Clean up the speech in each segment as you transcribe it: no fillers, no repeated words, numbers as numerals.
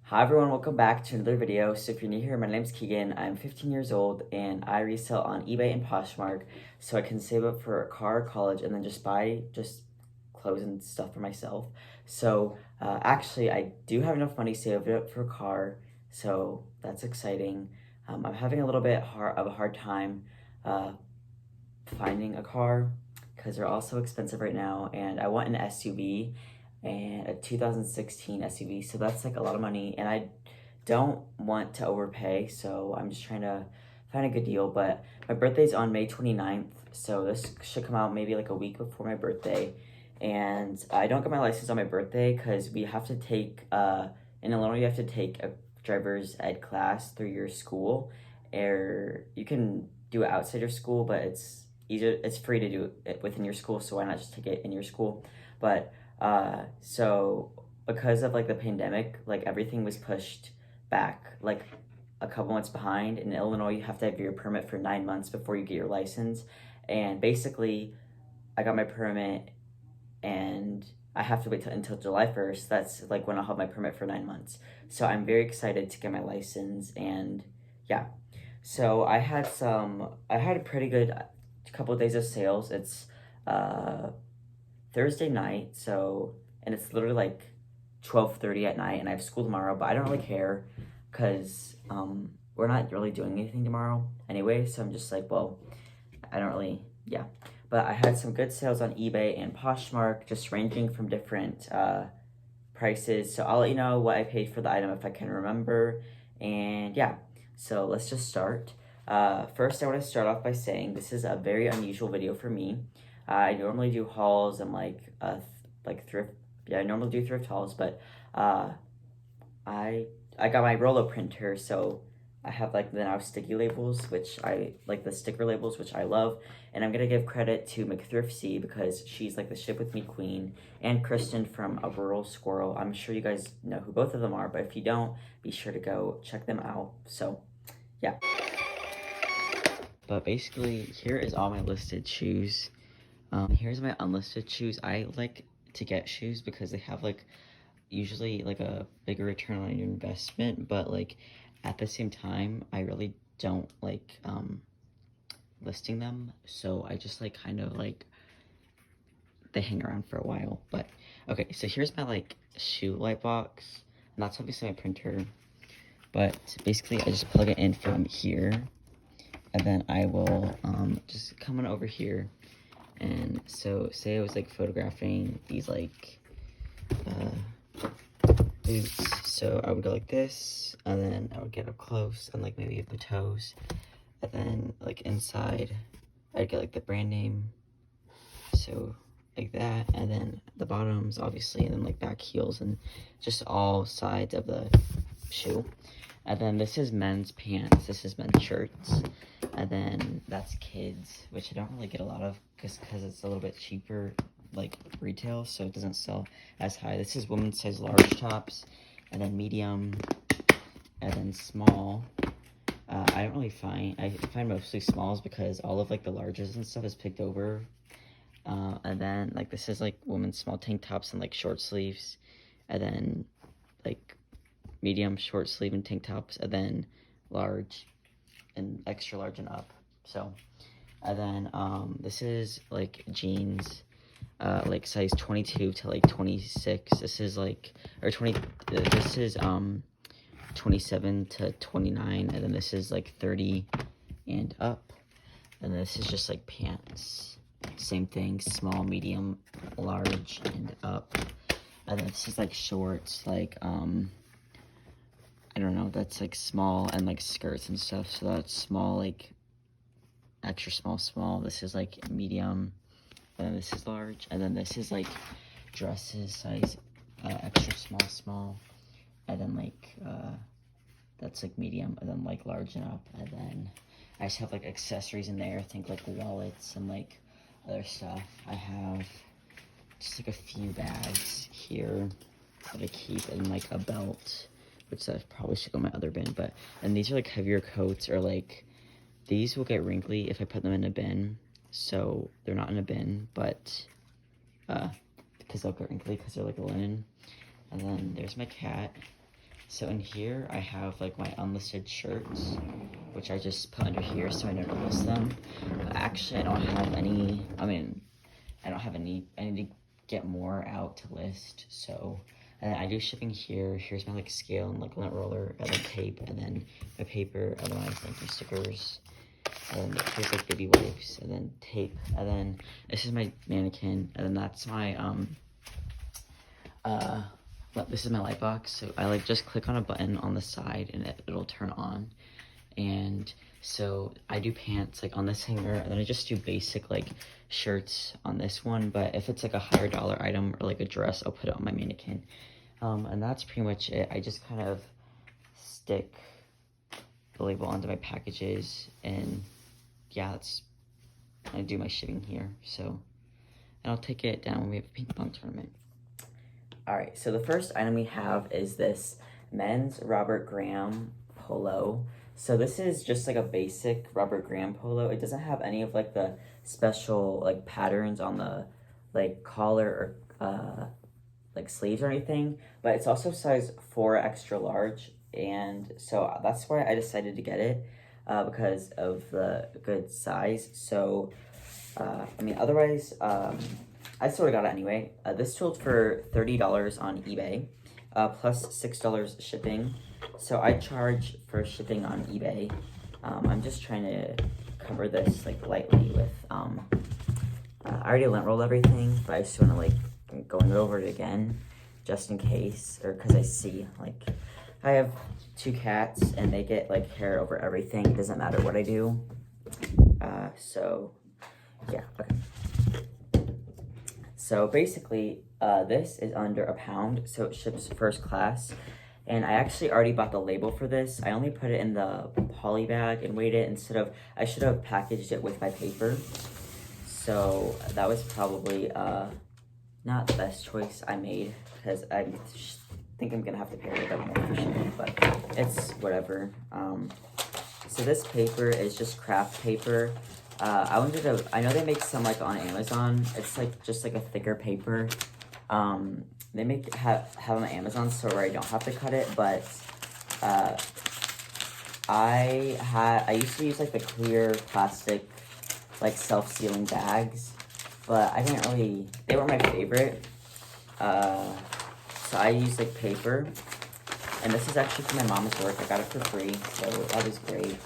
Hi everyone, welcome back to another video. So if you're new here, my name's Keegan. I'm 15 years old and I resell on eBay and Poshmark so I can save up for a car, college, and then just buy clothes and stuff for myself. So actually I do have enough money saved up for a car, so that's exciting. I'm having a little bit of a hard time finding a car because they're all so expensive right now, and I want an SUV and a 2016 SUV, so that's like a lot of money, and I don't want to overpay, so I'm just trying to find a good deal. But my birthday's on May 29th, so this should come out maybe like a week before my birthday. And I don't get my license on my birthday because we have to take in Illinois you have to take a driver's ed class through your school, or you can do it outside your school, but it's free to do it within your school, so why not just take it in your school? But so because of like the pandemic, like everything was pushed back like a couple months behind. In Illinois, you have to have your permit for 9 months before you get your license. And basically, I got my permit and I have to wait until July 1st. That's like when I'll have my permit for 9 months. So I'm very excited to get my license, and yeah. So I had a pretty good couple of days of sales. It's Thursday night, so, and it's literally like 12:30 at night, and I have school tomorrow, but I don't really care because we're not really doing anything tomorrow anyway, so I'm just like, well, I don't really, yeah. But I had some good sales on eBay and Poshmark, just ranging from different prices, so I'll let you know what I paid for the item if I can remember. And yeah, so let's just start. First, I want to start off by saying this is a very unusual video for me. I normally do hauls and like thrift. Yeah, I normally do thrift hauls, but I got my Rolo printer, so I have like the now sticky labels, which I like, the sticker labels, which I love. And I'm gonna give credit to McThriftsy because she's like the ship with me queen, and Kristen from A Rural Squirrel. I'm sure you guys know who both of them are, but if you don't, be sure to go check them out. So yeah. But basically, here is all my listed shoes. Here's my unlisted shoes. I like to get shoes because they have like usually like a bigger return on your investment, but like at the same time I really don't like listing them, so I just like kind of like they hang around for a while. But okay, so here's my like shoe light box, and that's obviously my printer, but basically I just plug it in from here, and then I will just come on over here. And so say I was like photographing these like boots, so I would go like this, and then I would get up close and like maybe the toes, and then like inside I'd get like the brand name, so like that, and then the bottoms obviously, and then like back heels and just all sides of the shoe. And then this is men's pants, this is men's shirts, and then that's kids, which I don't really get a lot of because it's a little bit cheaper like retail, so it doesn't sell as high. This is women's size large tops, and then medium, and then small. I don't really I find mostly smalls because all of like the larges and stuff is picked over. And then like this is like women's small tank tops and like short sleeves, and then like medium, short sleeve, and tank tops, and then large and extra large and up. So, and then this is like jeans, like size 22 to like 26. This is like, or 20, this is 27 to 29, and then this is like 30 and up, and this is just like pants, same thing, small, medium, large, and up. And then this is like shorts, like I don't know, that's like small, and like skirts and stuff, so that's small, like extra small. This is like medium, and then this is large, and then this is like dresses, size extra small, and then like that's like medium, and then like large and up. And then I just have like accessories in there, I think like wallets and like other stuff. I have just like a few bags here that I keep, and like a belt, which I probably should go in my other bin. But, and these are like heavier coats, or like these will get wrinkly if I put them in a bin, so they're not in a bin, but because they'll get wrinkly because they're like linen. And then there's my cat, So in here, I have like my unlisted shirts, which I just put under here so I never list them. But actually, I don't have any, I don't have any, I need to get more out to list. So, and then I do shipping here. Here's my like scale and like lint roller, and then tape, and then my paper, and then my thank you stickers. And then here's like baby wipes, and then tape, and then this is my mannequin, and then that's my, this is my light box. So I like just click on a button on the side and it'll turn on. And so I do pants like on this hanger, and then I just do basic like shirts on this one. But if it's like a higher dollar item or like a dress, I'll put it on my mannequin. And that's pretty much it. I just kind of stick the label onto my packages, and yeah, I do my shipping here. So, and I'll take it down when we have a ping pong tournament. All right, so the first item we have is this men's Robert Graham polo. So this is just like a basic Robert Graham polo. It doesn't have any of like the special like patterns on the like collar or like sleeves or anything, but it's also size 4 extra large. And so that's why I decided to get it, because of the good size. So, otherwise, I sort of got it anyway. This sold for $30 on eBay, plus $6 shipping. So I charge for shipping on eBay. I'm just trying to cover this like lightly with, I already lint rolled everything, but I just want to like going over it again, just in case, or because I see like, I have 2 cats and they get like hair over everything. It doesn't matter what I do. So yeah, okay. So basically, this is under £1, so it ships first class. And I actually already bought the label for this. I only put it in the poly bag and weighed it instead of, I should have packaged it with my paper. So that was probably not the best choice I made, because I think I'm gonna have to pay a little bit more for shipping, but it's whatever. So this paper is just craft paper. I know they make some like on Amazon. It's like just like a thicker paper. They have them on Amazon, so where I don't have to cut it, but I used to use like the clear plastic like self-sealing bags, but I didn't really, they were my favorite. So I use like paper, and this is actually for my mom's work. I got it for free, so that was great.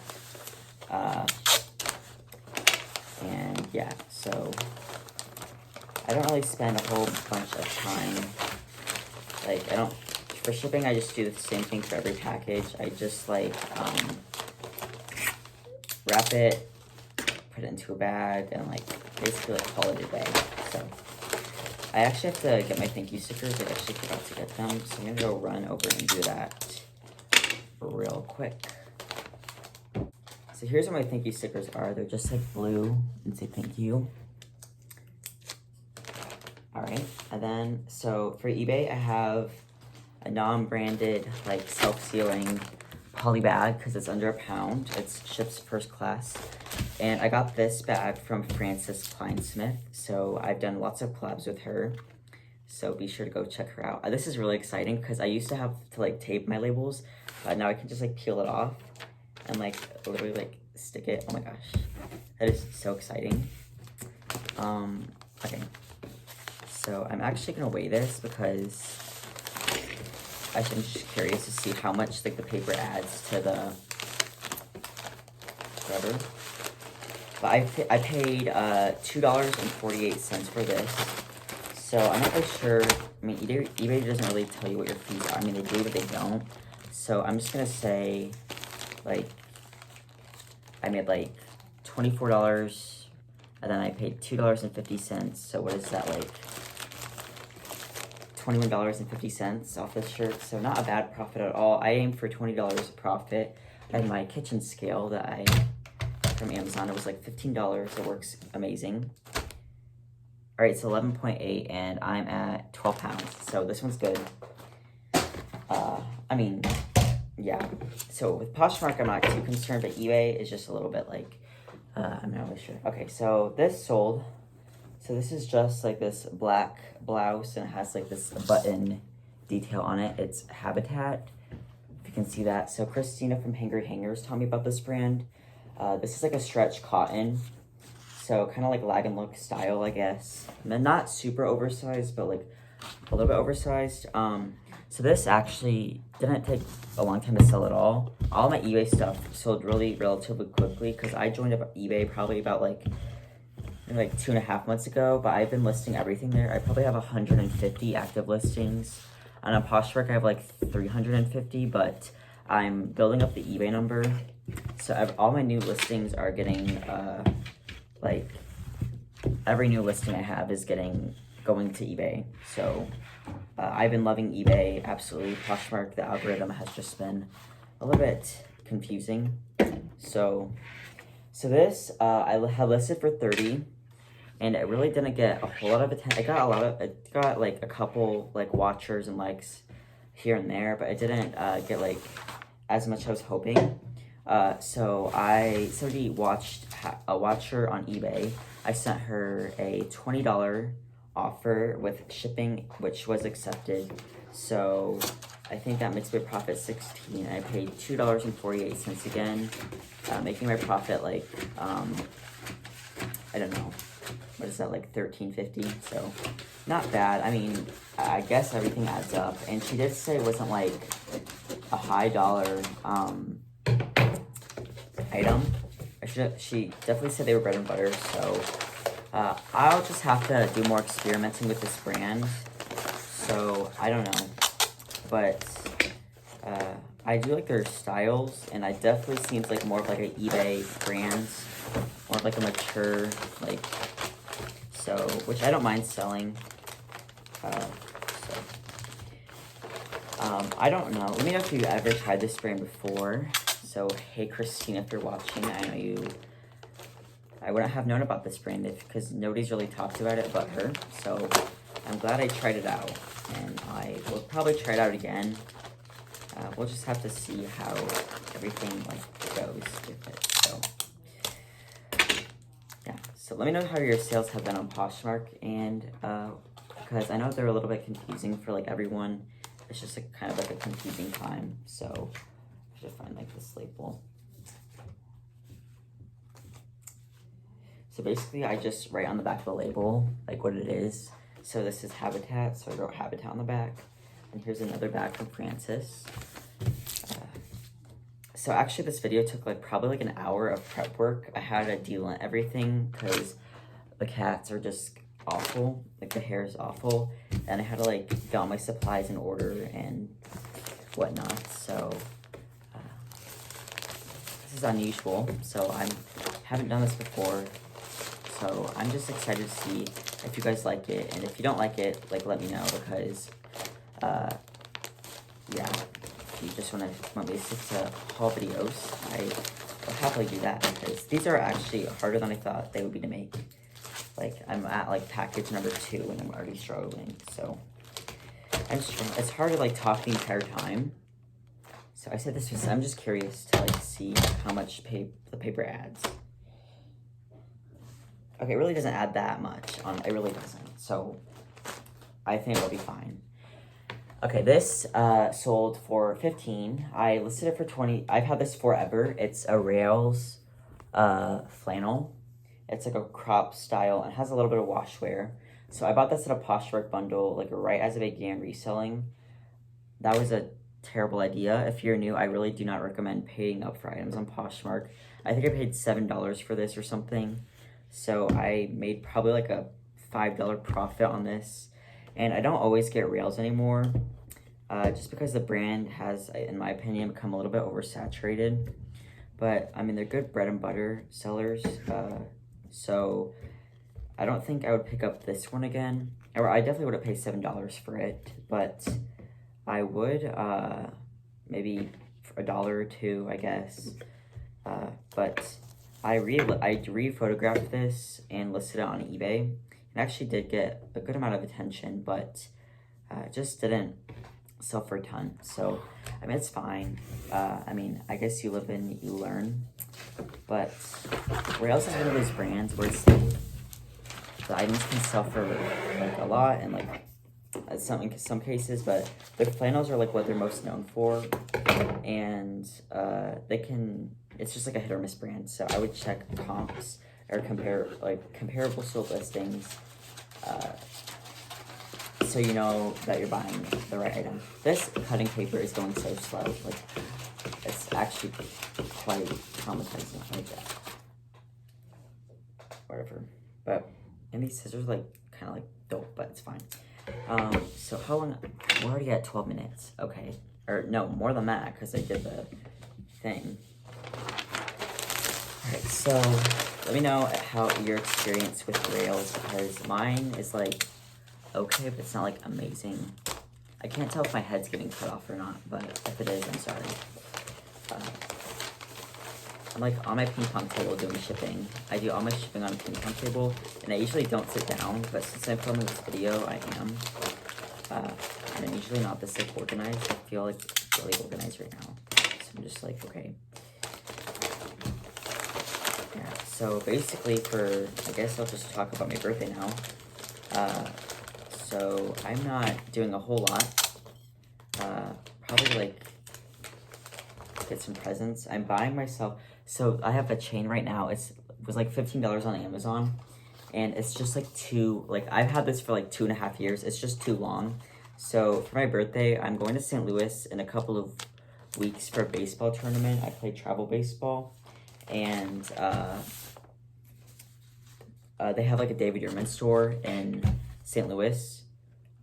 And yeah, so I don't really spend a whole bunch of time, like for shipping, I just do the same thing for every package. I just like wrap it, put it into a bag, and like basically like call it a day. So I actually have to get my thank you stickers. I actually forgot to get them, so I'm gonna go run over and do that real quick. So here's what my thank you stickers are. They're just like blue and say thank you. All right, and then so for eBay, I have a non-branded like self-sealing poly bag because it's under £1. It ships first class. And I got this bag from Frances Kleinsmith. So I've done lots of collabs with her. So be sure to go check her out. This is really exciting because I used to have to like tape my labels. Now I can just like peel it off and like literally like stick it. Oh my gosh. That is so exciting. Okay. So I'm actually gonna weigh this because I'm just curious to see how much like the paper adds to the rubber. But I paid $2.48 for this. So I'm not really sure. I mean, eBay doesn't really tell you what your fees are. I mean, they do, but they don't. So I'm just gonna say, like, I made like $24, and then I paid $2.50. So what is that, like $21.50 off this shirt? So not a bad profit at all. I aim for $20 profit. And my kitchen scale that I from Amazon, it was like $15. It works amazing. All right, so 11.8, and I'm at 12 pounds. So this one's good. I mean, yeah. So with Poshmark, I'm not too concerned, but eBay is just a little bit like, I'm not really sure. Okay, so this sold. So this is just like this black blouse, and it has like this button detail on it. It's Habitat. you can see that. So Christina from Hangry Hangers taught me about this brand. This is like a stretch cotton. So kind of like lag and look style, I guess. And not super oversized, but like a little bit oversized. So this actually didn't take a long time to sell at all. All my eBay stuff sold really relatively quickly because I joined up eBay probably about like 2.5 months ago, but I've been listing everything there. I probably have 150 active listings. And on Poshmark, I have like 350, but I'm building up the eBay number. So all my new listings are getting, like, every new listing I have is going to eBay. So I've been loving eBay, absolutely. Poshmark, the algorithm has just been a little bit confusing. So this, I had listed for 30. And it really didn't get a whole lot of attention. It got like a couple like watchers and likes here and there, but it didn't get like as much as I was hoping. So somebody watched a watcher on eBay. I sent her a $20 offer with shipping, which was accepted. So I think that makes my profit $16. I paid $2.48 again, making my profit like I don't know. What is that, like $13.50? So not bad. I mean, I guess everything adds up. And she did say it wasn't like a high dollar item. She definitely said they were bread and butter. So I'll just have to do more experimenting with this brand. So I don't know, but I do like their styles, and it definitely seems like more of like an eBay brand, more of like a mature like. So, which I don't mind selling. I don't know. Let me know if you've ever tried this brand before. So, hey Christina, if you're watching, I know I wouldn't have known about this brand because nobody's really talked about it but her. So, I'm glad I tried it out, and I will probably try it out again. We'll just have to see how everything like goes with it. So. So let me know how your sales have been on Poshmark, and because I know they're a little bit confusing for like everyone. It's just like kind of like a confusing time. So I should find like this label. So basically I just write on the back of the label like what it is. So this is Habitat, so I wrote Habitat on the back. And here's another bag from Francis. So actually this video took like probably like an hour of prep work. I had to delint everything because the cats are just awful. Like the hair is awful. And I had to like get all my supplies in order and whatnot. So this is unusual. So I haven't done this before. So I'm just excited to see if you guys like it. And if you don't like it, like let me know because yeah. You just want me to stick to haul videos, I will happily do that because these are actually harder than I thought they would be to make. Like I'm at like package number 2 and I'm already struggling. So it's hard to like talk the entire time. So I said this was, I'm just curious to like see how much the paper adds. Okay, it really doesn't add that much. It really doesn't. So I think it'll be fine. Okay, this sold for $15. I listed it for $20. I've had this forever. It's a Rails flannel. It's like a crop style and has a little bit of wash wear. So I bought this at a Poshmark bundle, like right as I began reselling. That was a terrible idea. If you're new, I really do not recommend paying up for items on Poshmark. I think I paid $7 for this or something. So I made probably like a $5 profit on this. And I don't always get Rails anymore, just because the brand has, in my opinion, become a little bit oversaturated. But, I mean, they're good bread and butter sellers, so I don't think I would pick up this one again. Or I definitely would have paid $7 for it, but I would maybe for $1 or $2, I guess. But I re-photographed this and listed it on eBay. It actually did get a good amount of attention, but just didn't sell for a ton. So, I mean, it's fine. I mean, I guess you live and you learn. But Rails is one of those brands where it's like, the items can sell for like a lot, and like some cases, but their flannels are like what they're most known for, and it's just like a hit or miss brand. So I would check comps or comparable sold listings, so you know that you're buying the right item. This cutting paper is going so slow, like it's actually quite traumatizing. Like that, whatever. But and these scissors like kind of like dope, but it's fine. So how long? We're already at 12 minutes. Okay, or no, more than that because I did the thing. All right, so let me know how your experience with rails, because mine is like okay, but it's not like amazing. I can't tell if my head's getting cut off or not, but if it is, I'm sorry. I'm like on my ping pong table doing shipping. I do all my shipping on a ping pong table, and I usually don't sit down, but since I'm filming this video, I am. And I'm usually not this like organized. I feel like really organized right now. So I'm just like, okay. Yeah, so basically I guess I'll just talk about my birthday now. So I'm not doing a whole lot. Probably like get some presents. I'm buying myself. So I have a chain right now. It was like $15 on Amazon, and it's just like I've had this for like 2.5 years. It's just too long. So for my birthday, I'm going to St. Louis in a couple of weeks for a baseball tournament. I play travel baseball, and they have like a David Yurman store in St. Louis.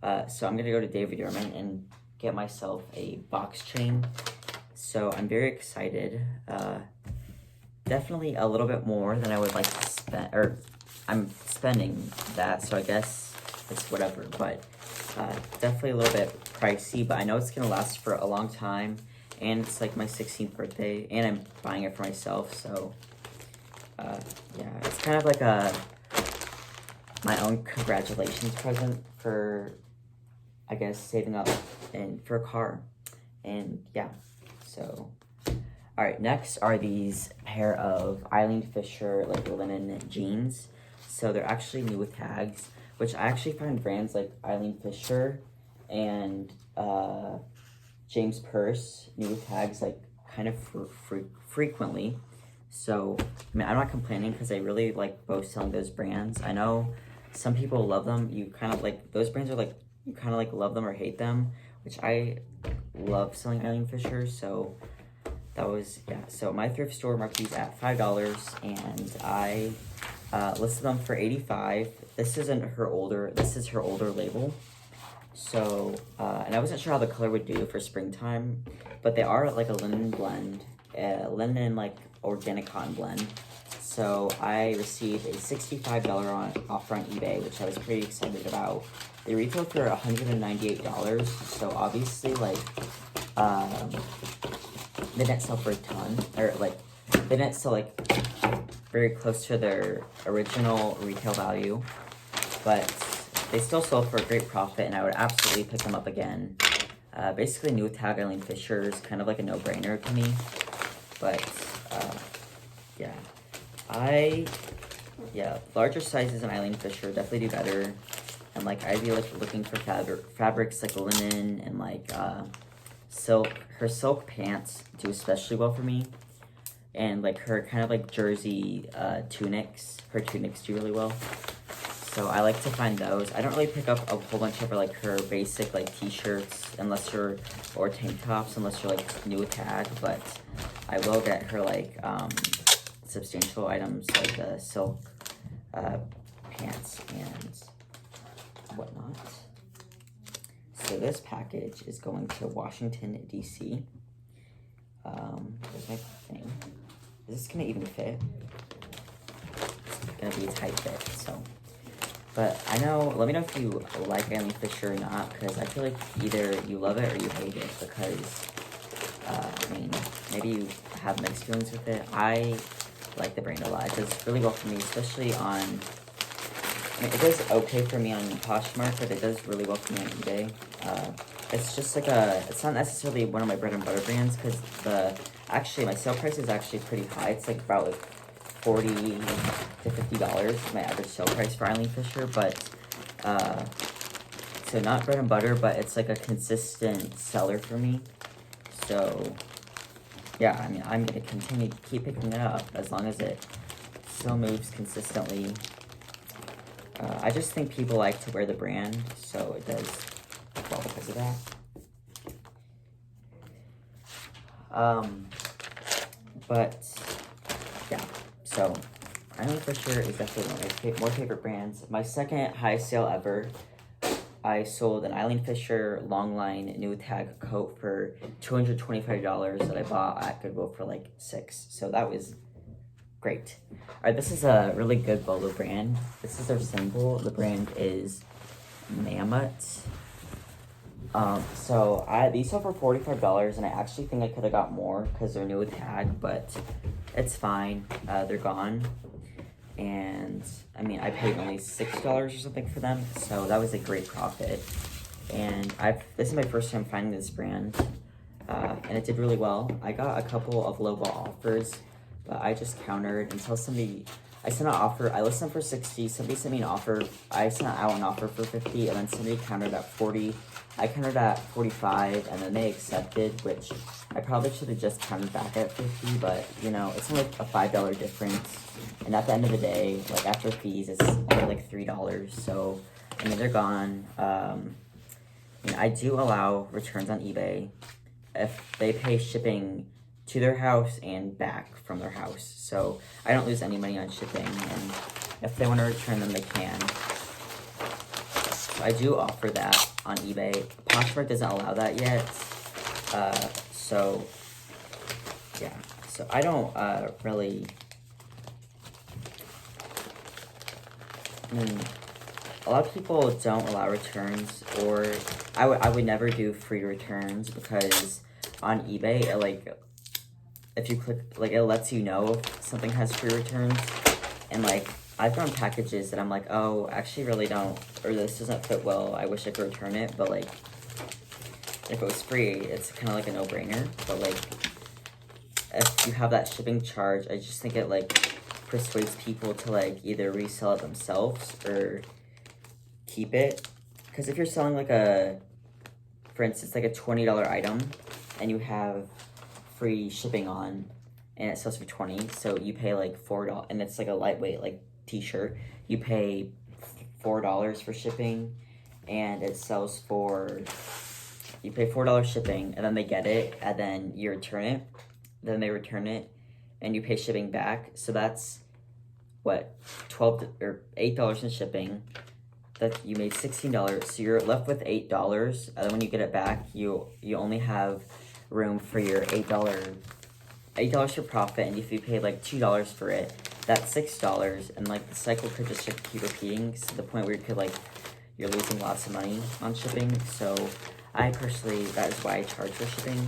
So I'm gonna go to David Yurman and get myself a box chain. So I'm very excited. Definitely a little bit more than I would like to spend, or I'm spending that, so I guess it's whatever, but definitely a little bit pricey, but I know it's gonna last for a long time, and it's like my 16th birthday, and I'm buying it for myself, so yeah, it's kind of like my own congratulations present for, I guess, saving up and for a car, and yeah, so. All right, next are these pair of Eileen Fisher like linen jeans. So they're actually new with tags, which I actually find brands like Eileen Fisher and James Perse new with tags like kind of frequently. So I mean, I'm not complaining because I really like both selling those brands. I know some people love them. You kind of like those brands are like you kind of like love them or hate them, which I love selling Eileen Fisher. So. That was, yeah, so my thrift store marked these at $5, and I listed them for $85. This is her older label. So, and I wasn't sure how the color would do for springtime, but they are like a linen blend, linen like organic cotton blend. So I received a $65 offer on eBay, which I was pretty excited about. They retail for $198, so obviously like, they didn't sell for a ton, or like, they didn't sell like very close to their original retail value, but they still sold for a great profit, and I would absolutely pick them up again. Basically, new tag Eileen Fisher is kind of like a no-brainer to me, but yeah, larger sizes in Eileen Fisher definitely do better, and like I'd be like looking for fabrics like linen and like silk. Her silk pants do especially well for me, and like her kind of like jersey tunics, her tunics do really well. So I like to find those. I don't really pick up a whole bunch of her basic like t-shirts or tank tops unless you're like new tag, but I will get her like substantial items like the silk pants and whatnot. So this package is going to Washington, D.C. There's my thing. Is this gonna even fit? It's gonna be a tight fit, so. But I know, let me know if you like Eileen Fisher or not, because I feel like either you love it or you hate it, because, I mean, maybe you have mixed feelings with it. I like the brand a lot. It does really well for me, especially on, I mean, it does okay for me on Poshmark, but it does really well for me on eBay. It's just like it's not necessarily one of my bread and butter brands, because actually my sale price is actually pretty high. It's like about like $40 to $50, my average sale price for Eileen Fisher, but so not bread and butter, but it's like a consistent seller for me. So yeah, I mean, I'm gonna keep picking it up as long as it still moves consistently. I just think people like to wear the brand, so it does well because of that. But yeah, so Eileen Fisher is definitely one of my more favorite brands. My second highest sale ever, I sold an Eileen Fisher long line new tag coat for $225 that I bought at Goodwill for like $6. So that was great. All right, this is a really good Polo brand. This is their symbol. The brand is Mammoth. So these sold for $45, and I actually think I could have got more because they're new with tag, but it's fine. They're gone. And I mean, I paid only $6 or something for them, so that was a great profit. And this is my first time finding this brand, and it did really well. I got a couple of lowball offers, but I just countered until I sent an offer. I listed them for 60. Somebody sent me an offer. I sent out an offer for 50, and then somebody countered at 40. I countered at 45, and then they accepted, which I probably should have just countered back at 50, but you know, it's only a $5 difference. And at the end of the day, like after fees, it's only like $3. So, I mean, they're gone. And I do allow returns on eBay if they pay shipping to their house and back from their house. So I don't lose any money on shipping, and if they want to return them, they can. So I do offer that on eBay. Poshmark doesn't allow that yet. So yeah, so I don't really, I mean, a lot of people don't allow returns, or I would never do free returns, because on eBay, if you click, it lets you know if something has free returns. And I've found packages that I'm like, oh, actually really don't, or this doesn't fit well, I wish I could return it. But if it was free, it's kind of like a no-brainer. But if you have that shipping charge, I just think it persuades people to either resell it themselves or keep it. Because if you're selling for instance, a $20 item, and you have free shipping on, and it sells for $20, so you pay $4, and it's a lightweight t-shirt, you pay $4 for shipping, and it sells for, you pay $4 shipping, and then they get it, and then you return it, then they return it, and you pay shipping back. So that's what, $8 in shipping. That you made $16, so you're left with $8, and then when you get it back, you only have room for your $8 for profit. And if you pay $2 for it, that's $6, and the cycle could just keep repeating to the point where you're losing lots of money on shipping. So I personally, that is why I charge for shipping.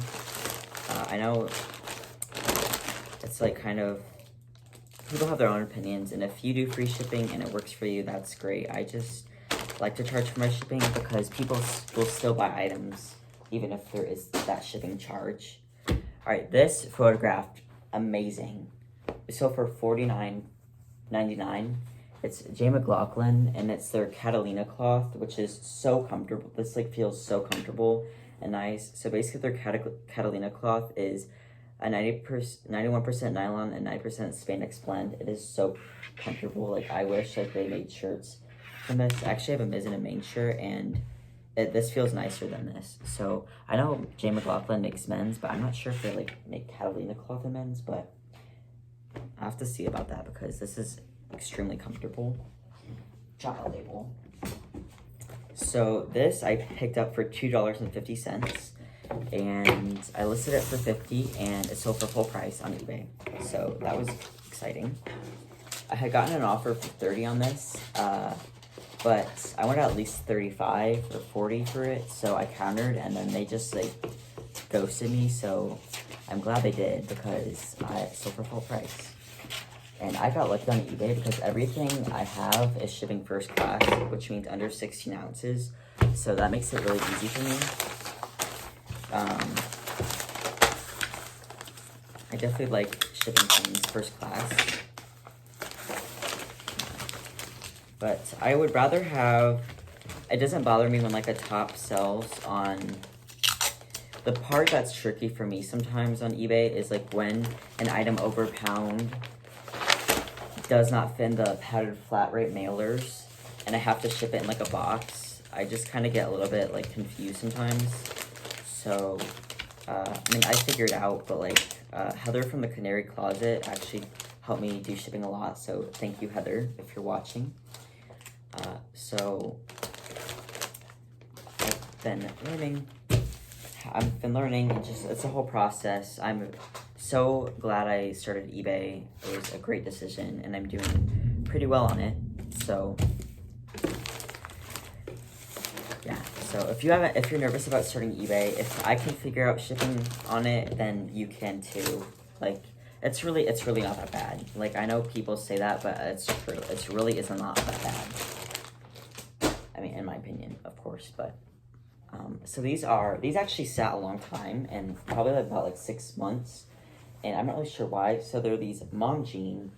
I know it's kind of, people have their own opinions, and if you do free shipping and it works for you, that's great. I just like to charge for my shipping because people will still buy items even if there is that shipping charge. All right, this photograph, amazing. It sold for $49.99. It's J.Mclaughlin, and it's their Catalina cloth, which is so comfortable. This feels so comfortable and nice. So basically their Catalina cloth is a 91% nylon and 9% spandex blend. It is so comfortable. I wish they made shirts from this. I actually have a Miz and a main shirt, and this feels nicer than this. So I know J.Mclaughlin makes men's, but I'm not sure if they make Catalina cloth in men's, but I have to see about that because this is extremely comfortable. Child label. So this I picked up for $2.50, and I listed it for $50, and it sold for full price on eBay. So that was exciting. I had gotten an offer for $30 on this, but I wanted at least $35 or $40 for it, so I countered, and then they just ghosted me. So I'm glad they did, because I sold for full price. And I got lucky on eBay because everything I have is shipping first class, which means under 16 ounces. So that makes it really easy for me. I definitely like shipping things first class. But I would rather have it doesn't bother me when like a top sells on. The part that's tricky for me sometimes on eBay is like when an item over pound does not fit in the padded flat rate mailers and I have to ship it in like a box. I just kind of get a little bit like confused sometimes. So, I mean, I figured out, but like Heather from the Canary Closet actually helped me do shipping a lot. So thank you, Heather, if you're watching. So I've been learning, and just it's a whole process. I'm so glad I started eBay. It was a great decision, and I'm doing pretty well on it. So yeah. So if you're nervous about starting eBay, if I can figure out shipping on it, then you can too. Like it's really not that bad. Like I know people say that, but it's true. It's really isn't not that bad. I mean, in my opinion, of course, but. So these actually sat a long time, and probably like about like 6 months, and I'm not really sure why. So they're these mom jean,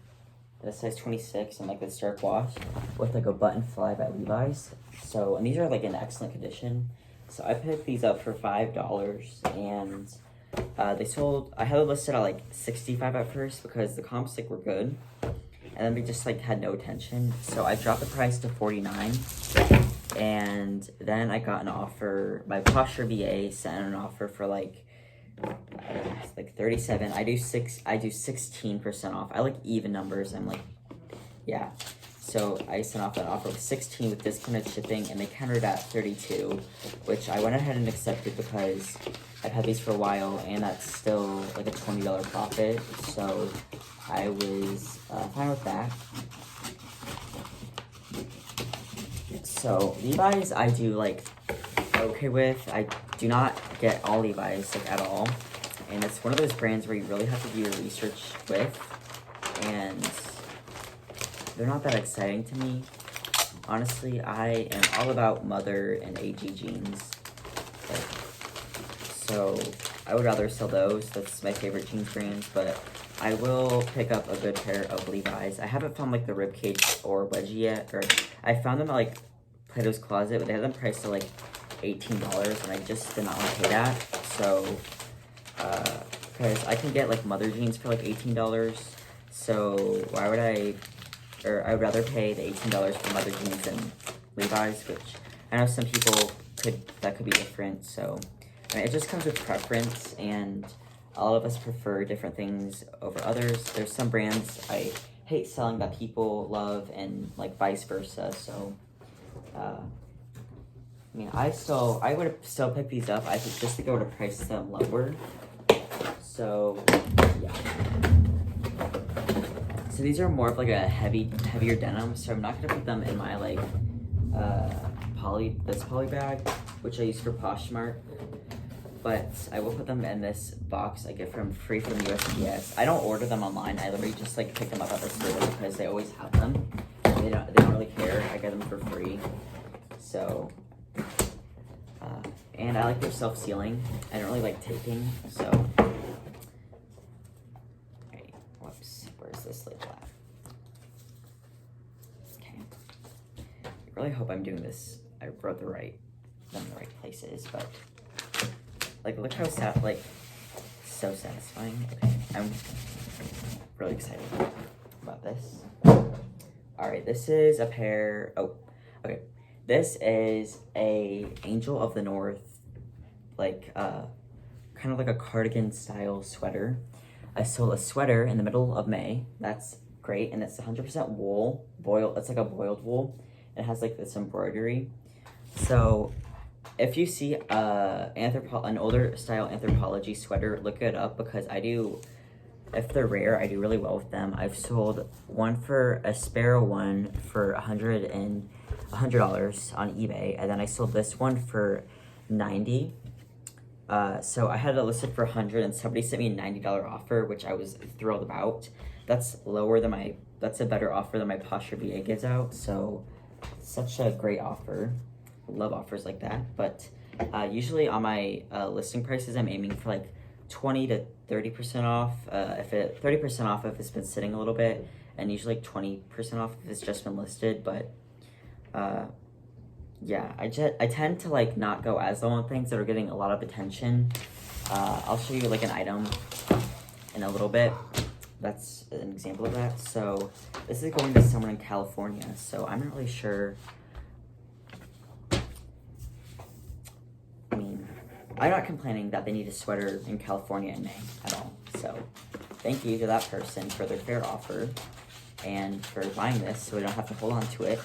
that size 26, and like this dark wash with like a button fly by Levi's. So, and these are like in excellent condition. So I picked these up for $5, and they sold. I had it listed at like 65 at first because the comps like were good, and then they just like had no attention. So I dropped the price to $49. And then I got an offer. My Poshmark VA sent an offer for like 37. I do 16% off. I like even numbers. I'm like, yeah. So I sent off an offer of 16 with discounted shipping, and they countered at 32, which I went ahead and accepted because I've had these for a while, and that's still like a $20 profit. So I was fine with that. So Levi's I do like okay with. I do not get all Levi's like at all, and it's one of those brands where you really have to do your research with, and they're not that exciting to me. Honestly, I am all about Mother and AG jeans, so I would rather sell those. That's my favorite jeans brands, but I will pick up a good pair of Levi's. I haven't found like the ribcage or wedgie yet, or I found them at like Plato's Closet, but they had them priced to like $18, and I just did not want to pay that. So, because I can get like Mother jeans for like $18, so why would I would rather pay the $18 for Mother jeans than Levi's, which I know some people that could be different. So, I mean, it just comes with preference, and all of us prefer different things over others. There's some brands I hate selling that people love, and like vice versa. So, I mean, I would still pick these up. I think just to go to price them lower. So, yeah. So these are more of like a heavier denim. So I'm not gonna put them in my like poly bag, which I use for Poshmark. But I will put them in this box I get free from USPS. I don't order them online. I literally just like pick them up at the store because they always have them. They don't really care. I get them for free. So, and I like their self-sealing. I don't really like taping, so. Okay, whoops, where's this label at? Okay. I really hope I'm doing this. I wrote them in the right places, but like, look how so satisfying. Okay, I'm really excited about this. All right, this is a pair. Oh, okay. This is a Angel of the North, like kind of like a cardigan style sweater. I sold a sweater in the middle of May. That's great, and it's 100% wool, boiled. It's like a boiled wool. It has like this embroidery. So if you see an older style Anthropology sweater, look it up because if they're rare, I do really well with them. I've sold a Sparrow one for $100 on eBay, and then I sold this one for $90. So I had it listed for $100, and somebody sent me a $90 offer, which I was thrilled about. That's a better offer than my Poshmark VA gives out. So such a great offer. Love offers like that. But usually on my listing prices, I'm aiming for like 20 to 30% off. 30% off if it's been sitting a little bit, and usually like 20% off if it's just been listed. But yeah, I tend to like not go as low on things that are getting a lot of attention. I'll show you like an item in a little bit. That's an example of that. So this is going to someone in California, so I'm not really sure. I mean, I'm not complaining that they need a sweater in California in May at all. So thank you to that person for their fair offer and for buying this so we don't have to hold on to it.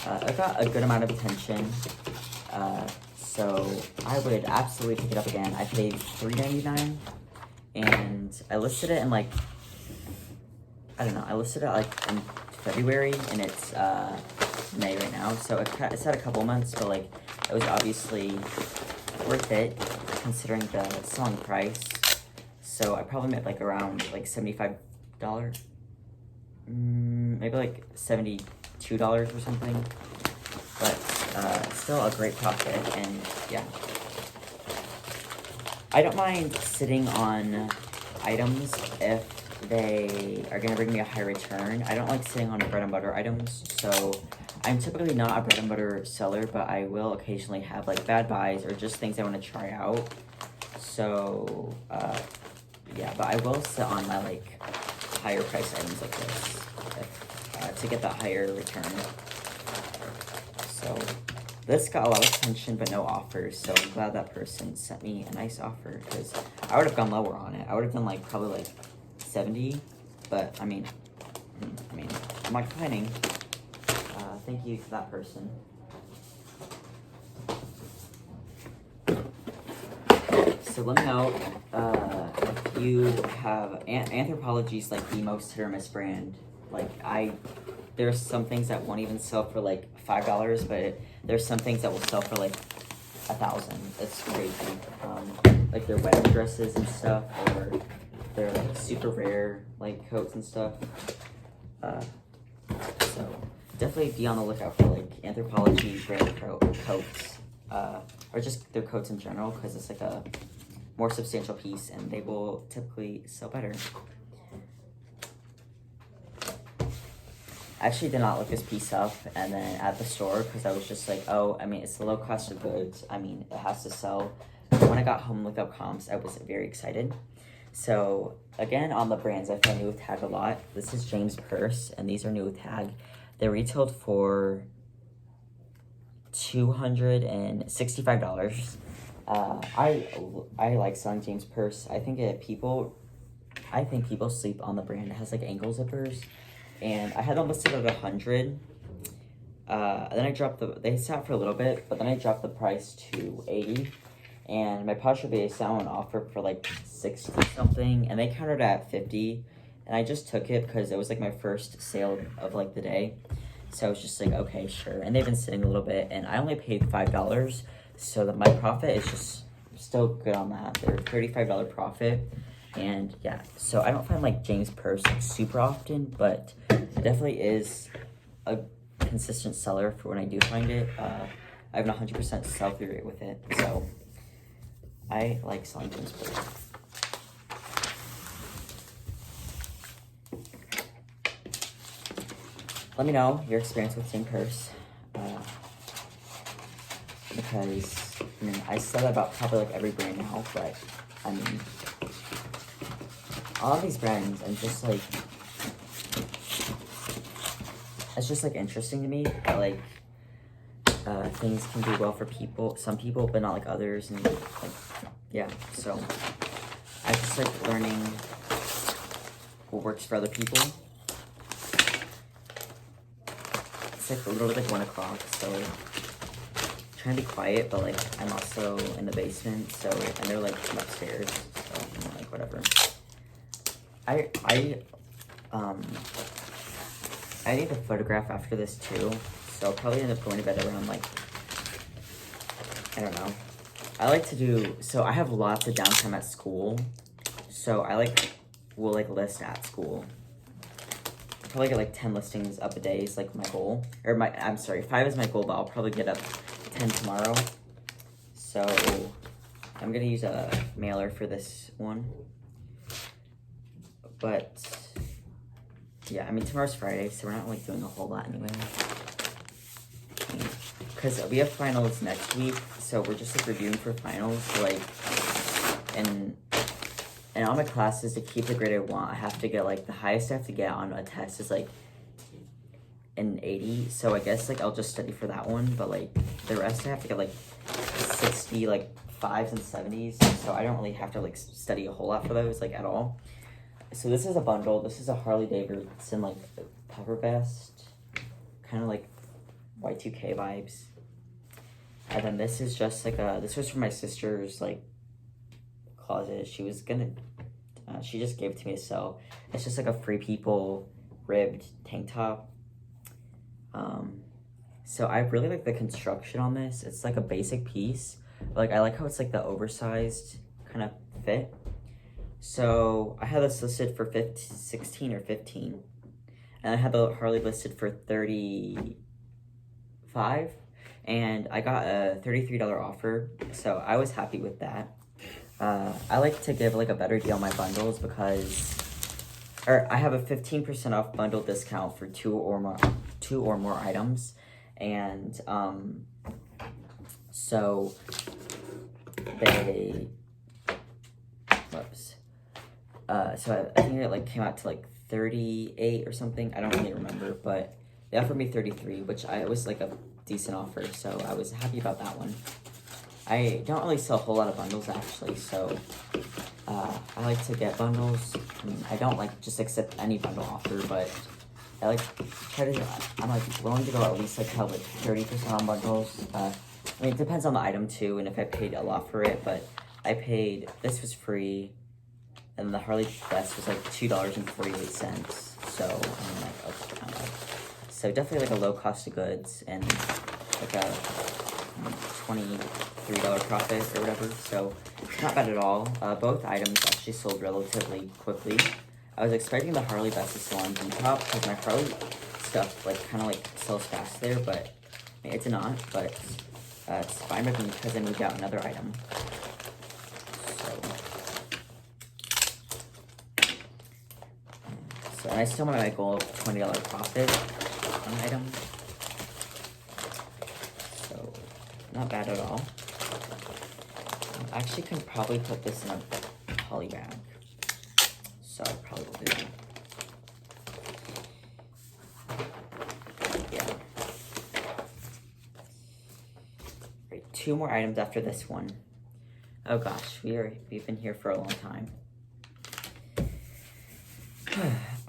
I got a good amount of attention, so I would absolutely pick it up again. I paid $3.99, and I listed it in like, I don't know, I listed it like in February, and it's May right now, so it's had a couple months, but like it was obviously worth it considering the selling price. So I probably made like around like $75, maybe like $72 or something, but still a great profit. And yeah, I don't mind sitting on items if they are gonna bring me a high return. I don't like sitting on bread and butter items, so I'm typically not a bread and butter seller, but I will occasionally have like bad buys or just things I want to try out. So yeah, but I will sit on my like higher price items like this to get that higher return. So this got a lot of attention but no offers, so I'm glad that person sent me a nice offer, because I would have gone lower on it. I would have done like probably like 70, but I mean I'm not complaining. Thank you to that person. So let me know if you have Anthropologie's like the most hit or miss brand. Like there's some things that won't even sell for like $5, but there's some things that will sell for like $1,000. It's crazy. Like their wedding dresses and stuff, or their like super rare like coats and stuff. So definitely be on the lookout for like Anthropologie brand coats, or just their coats in general, because it's like a more substantial piece and they will typically sell better. I actually did not look this piece up and then at the store, because I was just like, oh, I mean, it's the low cost of goods. I mean, it has to sell. When I got home and looked up comps, I was very excited. So again, on the brands, I found new with tag a lot. This is James Perse, and these are new with tag. They retailed for $265. I like selling James Perse. I think people sleep on the brand. It has like ankle zippers, and I had them listed at 100. Then I dropped they sat for a little bit, but then I dropped the price to 80. And my Poshmark base that one offered for like 60 something, and they countered at 50. And I just took it because it was like my first sale of like the day. So I was just like, okay, sure. And they've been sitting a little bit, and I only paid $5, so that my profit is just still good on that. They're $35 profit. And yeah, so I don't find like James Perse like super often, but it definitely is a consistent seller for when I do find it. I have an 100% sell-through rate with it, so I like selling James Perse. Let me know your experience with James Perse, because I mean, I said that about probably like every brand now, but I mean, all of these brands, I'm just like, it's just like interesting to me that like things can do well for some people, but not like others, and like yeah. So I just like learning what works for other people. It's like literally like 1 o'clock, so trying to be quiet, but like I'm also in the basement, so and they're like upstairs, so I'm like whatever. I need to photograph after this too, so I'll probably end up going to bed around like, I don't know. I like to do, so I have lots of downtime at school, so I will list at school. I probably get like 10 listings up a day is like my goal, or I'm sorry, 5 is my goal, but I'll probably get up 10 tomorrow. So I'm gonna use a mailer for this one. But yeah, I mean, tomorrow's Friday, so we're not like doing a whole lot anyway. because we have finals next week, so we're just like reviewing for finals. So like, and all my classes, to keep the grade I want, I have to get like the highest I have to get on a test is like an 80. So I guess like I'll just study for that one, but like the rest I have to get like 60, like 5s and 70s. So I don't really have to like study a whole lot for those, like at all. So this is a bundle. This is a Harley Davidson like puffer vest, kind of like Y2K vibes. And then this is just like this was from my sister's like closet. She was gonna, she just gave it to me to sell. It's just like a Free People ribbed tank top. So I really like the construction on this. It's like a basic piece, but like I like how it's like the oversized kind of fit. So I had this listed for 16 or 15, and I had the Harley listed for 35, and I got a $33 offer, so I was happy with that. I like to give like a better deal on my bundles because, or I have a 15% off bundle discount for two or more items, and so they, whoops. So I think it like came out to like 38 or something. I don't really remember, but they offered me 33, which it was like a decent offer, so I was happy about that one. I don't really sell a whole lot of bundles actually, so I like to get bundles. I mean, I don't like just accept any bundle offer, but I like I'm like willing to go at least like probably 30% on bundles. I mean, it depends on the item too, and if I paid a lot for it, but I paid, this was free, and the Harley vest was like $2.48. So I'm like, okay, so definitely like a low cost of goods and like a $23 profit or whatever. So not bad at all. Both items actually sold relatively quickly. I was expecting the Harley vest to sell on Depop because my Harley stuff like kind of like sells fast there, but I mean, it's not. But it's fine with me because I moved out another item. And I still want my goal of $20 profit on an item. So, not bad at all. I actually can probably put this in a poly bag. So, I probably will do that. Yeah. Alright, 2 more items after this one. Oh gosh, we've been here for a long time.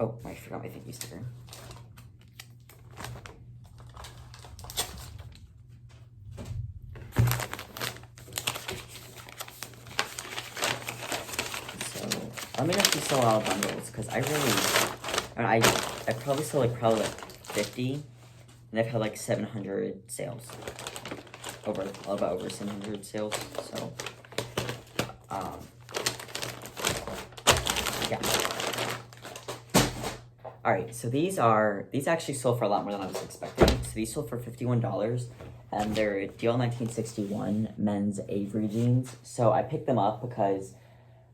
Oh, I forgot my thank you sticker. So, let me know if you sell a lot of bundles, because I probably sell like 50, and I've had like 700 sales. A little bit over 700 sales, so, yeah. Alright, so these actually sold for a lot more than I was expecting. So these sold for $51, and they're DL 1961 men's Avery jeans. So I picked them up because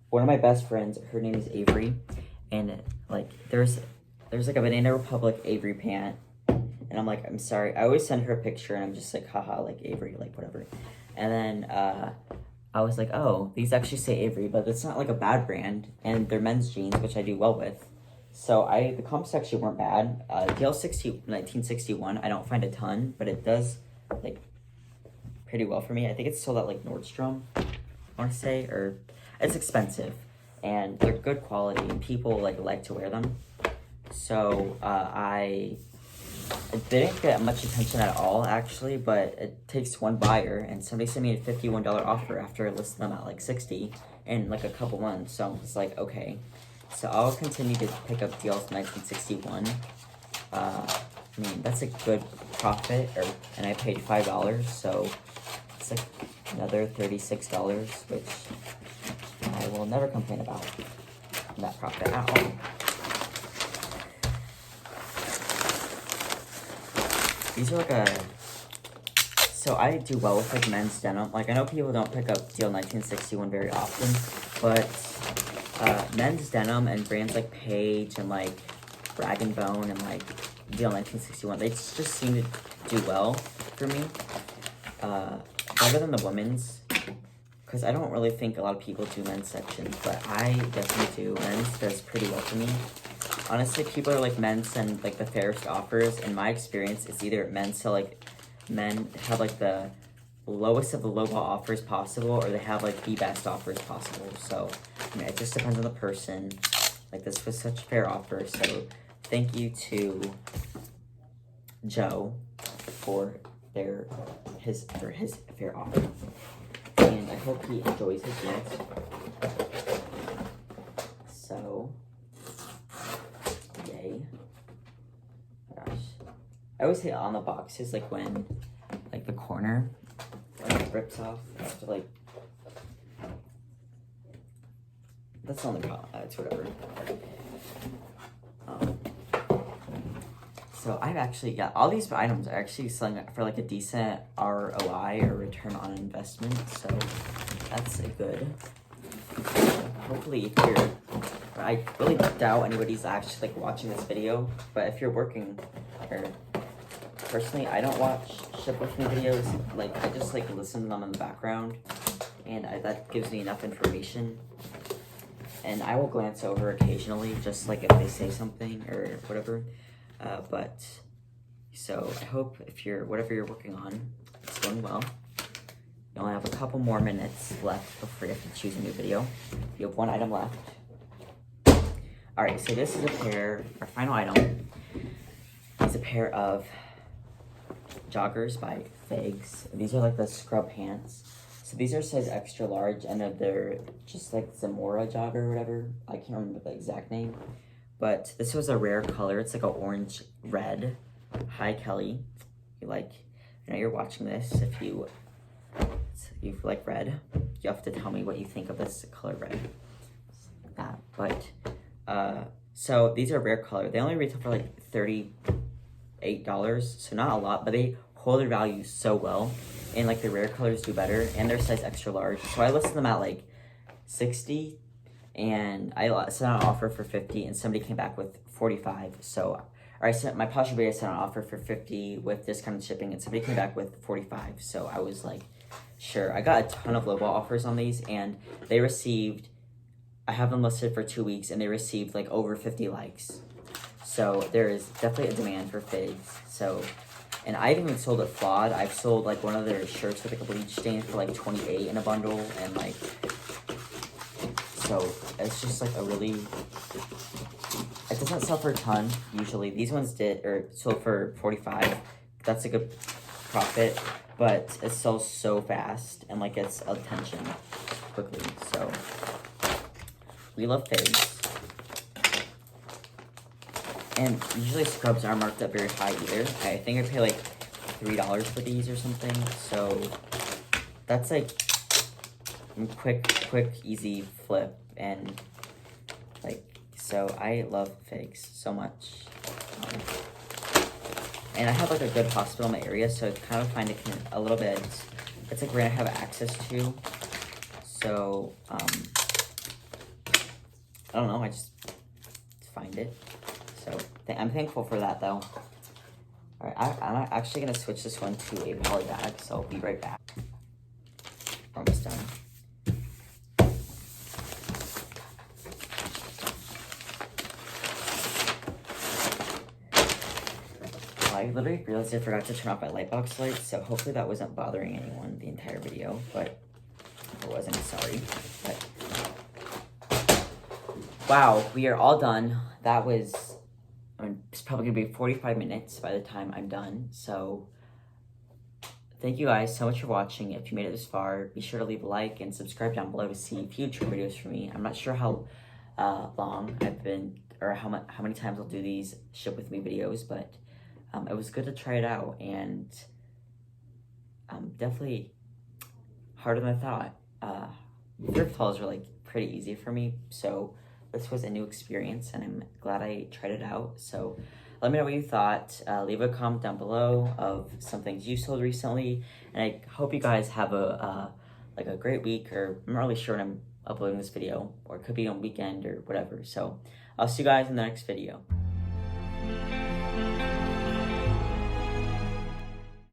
one of my best friends, her name is Avery, and like there's like a Banana Republic Avery pant, and I'm like, I'm sorry, I always send her a picture, and I'm just like, haha, like Avery, like whatever. And then I was like, oh, these actually say Avery, but it's not like a bad brand, and they're men's jeans, which I do well with. So the comps actually weren't bad. DL 1961, I don't find a ton, but it does like pretty well for me. I think it's sold at like Nordstrom, I want to say, or it's expensive, and they're good quality, and people like to wear them. So I didn't get much attention at all actually, but it takes one buyer, and somebody sent me a $51 offer after I listed them at like 60 in like a couple months. So I was like, okay. So I'll continue to pick up deals 1961. I mean, that's a good profit, and I paid $5, so it's like another $36, which I will never complain about that profit at all. These are like so I do well with like men's denim. Like I know people don't pick up DL 1961 very often, but men's denim and brands like Paige and like Rag & Bone and like DL 1961, they just seem to do well for me. better than the women's, because I don't really think a lot of people do men's sections, but I definitely do. Men's does pretty well for me. Honestly, people are like, men send like the fairest offers. In my experience, it's either men have like the lowest of the lowball offers possible, or they have like the best offers possible. So, you know, it just depends on the person. Like, this was such a fair offer, so thank you to Joe for his fair offer. And I hope he enjoys his next. So, yay. Oh gosh. I always say on the boxes, like when, like the corner, like rips off, I have to like, that's not the problem, it's whatever. So I've actually got, all these items are actually selling for like a decent ROI, or return on investment, so that's good. Hopefully if you're, I really doubt anybody's actually like watching this video, but if you're working, or personally, I don't watch ship with me videos, like I just like listen to them in the background, and that gives me enough information. And I will glance over occasionally, just like if they say something or whatever. But so I hope whatever you're working on, it's going well. You only have a couple more minutes left before you have to choose a new video. You have one item left. All right, so this is our final item is a pair of joggers by Figs. These are like the scrub pants. So these are size extra large, and they're just like Zamora jogger or whatever. I can't remember the exact name. But this was a rare color. It's like an orange red. Hi, Kelly. You're watching this. If you like red, you have to tell me what you think of this color red. Like that. But so these are rare color. They only retail for like $38, so not a lot, but they hold their value so well. And like the rare colors do better, and they're size extra large. So I listed them at like 60. And I sent out an offer for 50, and somebody came back with 45. So, or I sent my Poshmark video, I sent an offer for 50 with discounted shipping, and somebody came back with 45. So I was like, sure. I got a ton of lowball offers on these, and they received, I have them listed for 2 weeks, and they received like over 50 likes. So there is definitely a demand for Figs. So, and I've even sold it flawed. I've sold like one of their shirts with like a bleach stain for like 28 in a bundle, and like, so it's just like a really, it doesn't sell for a ton usually. These ones sold for 45. That's a good profit, but it sells so fast and like gets attention quickly. So we love Figs. And usually scrubs aren't marked up very high either. I think I pay like $3 for these or something. So that's like quick, easy flip. And like, so I love Figs so much. And I have like a good hospital in my area, so I kind of find it a little bit, it's like where I have access to. So, I don't know, I just find it. So I'm thankful for that though. All right, I'm actually gonna switch this one to a poly bag, so I'll be right back. Almost done. I literally realized I forgot to turn off my lightbox light, so hopefully that wasn't bothering anyone the entire video, but if it wasn't, sorry. But wow, we are all done. That was, it's probably gonna be 45 minutes by the time I'm done, so thank you guys so much for watching. If you made it this far, be sure to leave a like and subscribe down below to see future videos from me. I'm not sure how long I've been, or how many times I'll do these ship with me videos, but it was good to try it out, and definitely harder than I thought. Thrift hauls are like pretty easy for me, so this was a new experience, and I'm glad I tried it out. So let me know what you thought. Leave a comment down below of some things you sold recently, and I hope you guys have a great week, or I'm not really sure when I'm uploading this video, or it could be on weekend or whatever. So I'll see you guys in the next video.